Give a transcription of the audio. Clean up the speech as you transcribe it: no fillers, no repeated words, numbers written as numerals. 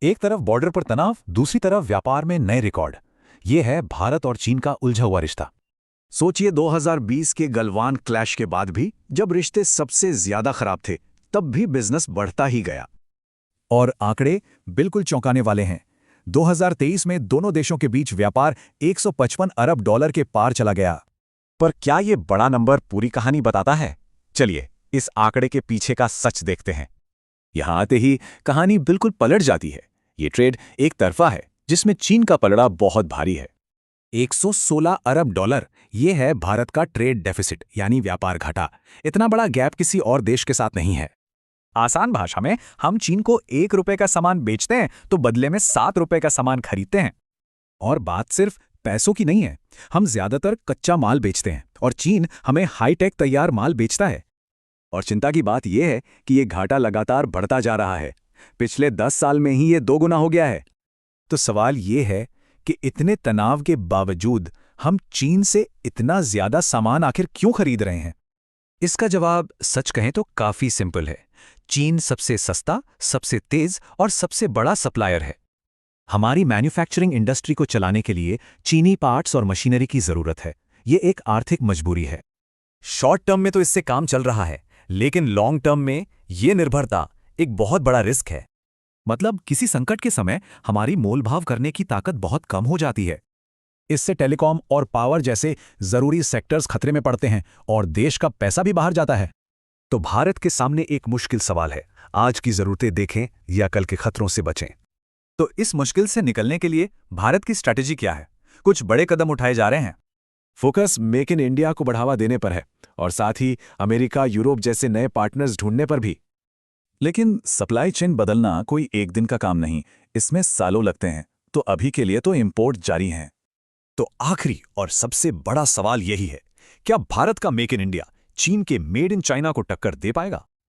एक तरफ बॉर्डर पर तनाव, दूसरी तरफ व्यापार में नए रिकॉर्ड। ये है भारत और चीन का उलझा हुआ रिश्ता। सोचिए 2020 के गलवान क्लैश के बाद भी जब रिश्ते सबसे ज्यादा खराब थे, तब भी बिजनेस बढ़ता ही गया। और आंकड़े बिल्कुल चौंकाने वाले हैं। 2023 में दोनों देशों के बीच व्यापार 155 अरब डॉलर के पार चला गया। पर क्या ये बड़ा नंबर पूरी कहानी बताता है? चलिए इस आंकड़े के पीछे का सच देखते हैं। यहां आते ही कहानी बिल्कुल पलट जाती है। ये ट्रेड एक तरफा है जिसमें चीन का पलड़ा बहुत भारी है। 116 अरब डॉलर, ये है भारत का ट्रेड डेफिसिट यानी व्यापार घाटा। इतना बड़ा गैप किसी और देश के साथ नहीं है। आसान भाषा में, हम चीन को 1 रुपए का सामान बेचते हैं तो बदले में 7 रुपए का सामान खरीदते हैं। और बात सिर्फ पैसों की नहीं है। हम ज्यादातर कच्चा माल बेचते हैं और चीन हमें हाईटेक तैयार माल बेचता है। और चिंता की बात यह है कि ये घाटा लगातार बढ़ता जा रहा है। पिछले 10 साल में ही ये 2 गुना हो गया है। तो सवाल ये है कि इतने तनाव के बावजूद हम चीन से इतना ज्यादा सामान आखिर क्यों खरीद रहे हैं? इसका जवाब सच कहें तो काफी सिंपल है। चीन सबसे सस्ता, सबसे तेज और सबसे बड़ा सप्लायर है। हमारी मैन्युफैक्चरिंग इंडस्ट्री को चलाने के लिए चीनी पार्ट्स और मशीनरी की जरूरत है। ये एक आर्थिक मजबूरी है। शॉर्ट टर्म में तो इससे काम चल रहा है, लेकिन लॉन्ग टर्म में ये निर्भरता एक बहुत बड़ा रिस्क है। मतलब किसी संकट के समय हमारी मोलभाव करने की ताकत बहुत कम हो जाती है। इससे टेलीकॉम और पावर जैसे जरूरी सेक्टर्स खतरे में पड़ते हैं और देश का पैसा भी बाहर जाता है। तो भारत के सामने एक मुश्किल सवाल है, आज की जरूरतें देखें या कल के खतरों से बचें। तो इस मुश्किल से निकलने के लिए भारत की स्ट्रैटेजी क्या है? कुछ बड़े कदम उठाए जा रहे हैं। फोकस मेक इन इंडिया को बढ़ावा देने पर है और साथ ही अमेरिका, यूरोप जैसे नए पार्टनर्स ढूंढने पर भी। लेकिन सप्लाई चेन बदलना कोई एक दिन का काम नहीं, इसमें सालों लगते हैं। तो अभी के लिए तो इंपोर्ट जारी हैं। तो आखिरी और सबसे बड़ा सवाल यही है, क्या भारत का मेक इन इंडिया चीन के मेड इन चाइना को टक्कर दे पाएगा?